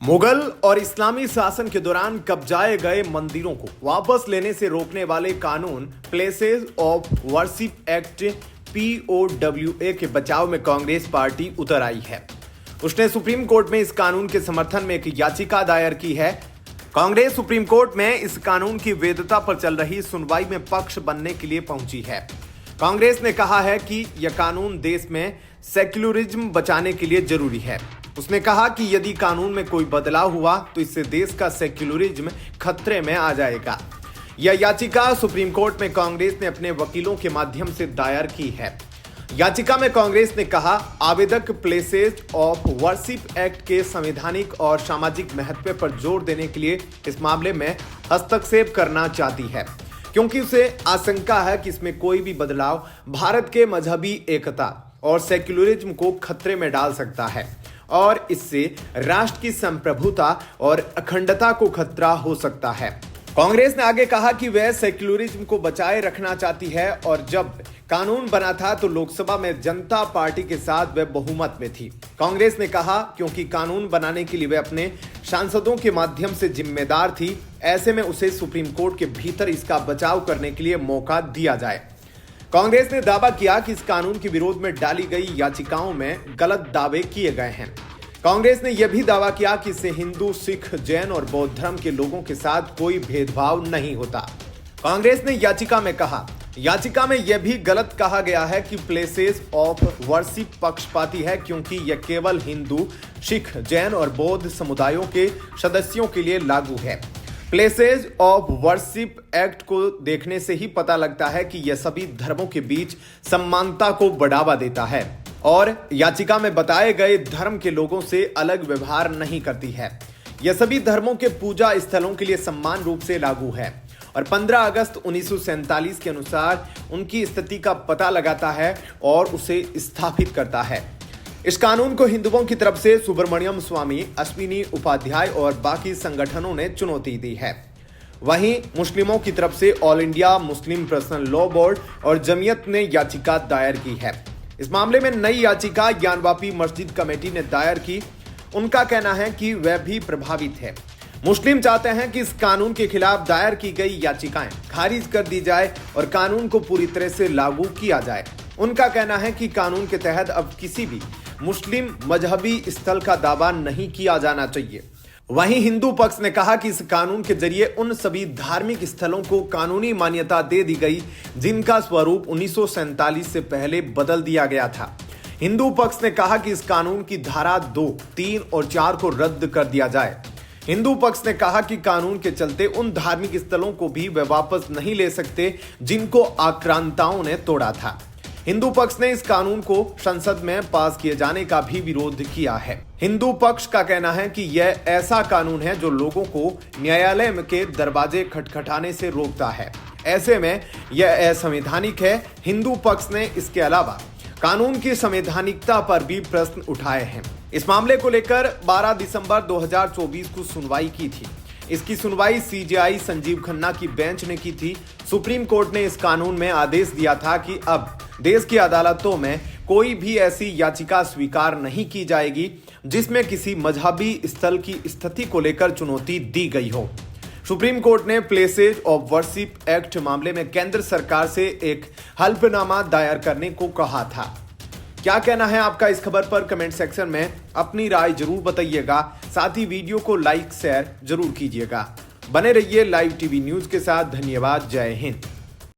मुगल और इस्लामी शासन के दौरान कब्जाए गए मंदिरों को वापस लेने से रोकने वाले कानून places of worship act POWA के बचाव में कांग्रेस पार्टी उतर आई है। उसने सुप्रीम कोर्ट में इस कानून के समर्थन में एक याचिका दायर की है। कांग्रेस सुप्रीम कोर्ट में इस कानून की वैधता पर चल रही सुनवाई में पक्ष बनने के लिए पहुंची है। कांग्रेस ने कहा है कि यह कानून देश में सेक्युलरिज्म बचाने के लिए जरूरी है। उसने कहा कि यदि कानून में कोई बदलाव हुआ तो इससे देश का सेक्युलरिज्म खतरे में आ जाएगा। यह याचिका सुप्रीम कोर्ट में कांग्रेस ने अपने वकीलों के माध्यम से दायर की है। याचिका में कांग्रेस ने कहा, आवेदक प्लेसेस ऑफ वर्शिप एक्ट के संवैधानिक और सामाजिक महत्व पर जोर देने के लिए इस मामले में हस्तक्षेप करना चाहती है, क्योंकि उसे आशंका है कि इसमें कोई भी बदलाव भारत के मजहबी एकता और सेक्युलरिज्म को खतरे में डाल सकता है और इससे राष्ट्र की संप्रभुता और अखंडता को खतरा हो सकता है। कांग्रेस ने आगे कहा कि वह सेक्युलरिज्म को बचाए रखना चाहती है और जब कानून बना था तो लोकसभा में जनता पार्टी के साथ वह बहुमत में थी। कांग्रेस ने कहा क्योंकि कानून बनाने के लिए वह अपने सांसदों के माध्यम से जिम्मेदार थी, ऐसे में उसे सुप्रीम कोर्ट के भीतर इसका बचाव करने के लिए मौका दिया जाए। कांग्रेस ने दावा किया कि इस कानून के विरोध में डाली गई याचिकाओं में गलत दावे किए गए हैं। कांग्रेस ने यह भी दावा किया कि इससे हिंदू, सिख, जैन और बौद्ध धर्म के लोगों के साथ कोई भेदभाव नहीं होता। कांग्रेस ने याचिका में यह भी गलत कहा गया है कि प्लेसेस ऑफ वर्शिप पक्षपाती है, क्योंकि यह केवल हिंदू, सिख, जैन और बौद्ध समुदायों के सदस्यों के लिए लागू है। प्लेसेस ऑफ वर्शिप एक्ट को देखने से ही पता लगता है कि यह सभी धर्मों के बीच समानता को बढ़ावा देता है और याचिका में बताए गए धर्म के लोगों से अलग व्यवहार नहीं करती है। यह सभी धर्मों के पूजा स्थलों के लिए समान रूप से लागू है और 15 अगस्त 1947 के अनुसार उनकी स्थिति का पता लगाता है और उसे स्थापित करता है। इस कानून को हिंदुओं की तरफ से सुब्रमण्यम स्वामी, अश्विनी उपाध्याय और बाकी संगठनों ने चुनौती दी है। वहीं मुस्लिमों की तरफ से all India Muslim personal law board और जमीयत ने याचिका दायर की है। इस मामले में नई याचिका ज्ञानवापी मस्जिद कमेटी ने दायर की। उनका कहना है कि वह भी प्रभावित है। मुस्लिम चाहते हैं कि इस कानून के खिलाफ दायर की गई याचिकाएं खारिज कर दी जाए और कानून को पूरी तरह से लागू किया जाए। उनका कहना है कि कानून के तहत अब किसी भी मुस्लिम मजहबी स्थल का दावा नहीं किया जाना चाहिए। वहीं हिंदू पक्ष ने कहा कि इस कानून के जरिए उन सभी धार्मिक स्थलों को कानूनी मान्यता दे दी गई जिनका स्वरूप 1947 से पहले बदल दिया गया था। हिंदू पक्ष ने कहा कि इस कानून की धारा 2, 3 और 4 को रद्द कर दिया जाए। हिंदू पक्ष ने कहा कि कानून के चलते उन धार्मिक स्थलों को भी वे वापस नहीं ले सकते जिनको आक्रांताओं ने तोड़ा था। हिंदू पक्ष ने इस कानून को संसद में पास किए जाने का भी विरोध किया है। हिंदू पक्ष का कहना है कि यह ऐसा कानून है जो लोगों को न्यायालय के दरवाजे खटखटाने से रोकता है। ऐसे में यह असंवैधानिक है। हिंदू पक्ष ने इसके अलावा कानून की संवैधानिकता पर भी प्रश्न उठाए हैं। इस मामले को लेकर 12 दिसंबर 2024 को सुनवाई की थी। इसकी सुनवाई CJI संजीव खन्ना की बेंच ने की थी। सुप्रीम कोर्ट ने इस कानून में आदेश दिया था कि अब देश की अदालतों में कोई भी ऐसी याचिका स्वीकार नहीं की जाएगी जिसमें किसी मजहबी स्थल की स्थिति को लेकर चुनौती दी गई हो। सुप्रीम कोर्ट ने प्लेसेस ऑफ वर्शिप एक्ट मामले में केंद्र सरकार से एक हल्फनामा दायर करने को कहा था। क्या कहना है आपका इस खबर पर? कमेंट सेक्शन में अपनी राय जरूर बताइएगा। साथ ही वीडियो को लाइक शेयर जरूर कीजिएगा। बने रहिए लाइव टीवी न्यूज के साथ। धन्यवाद। जय हिंद।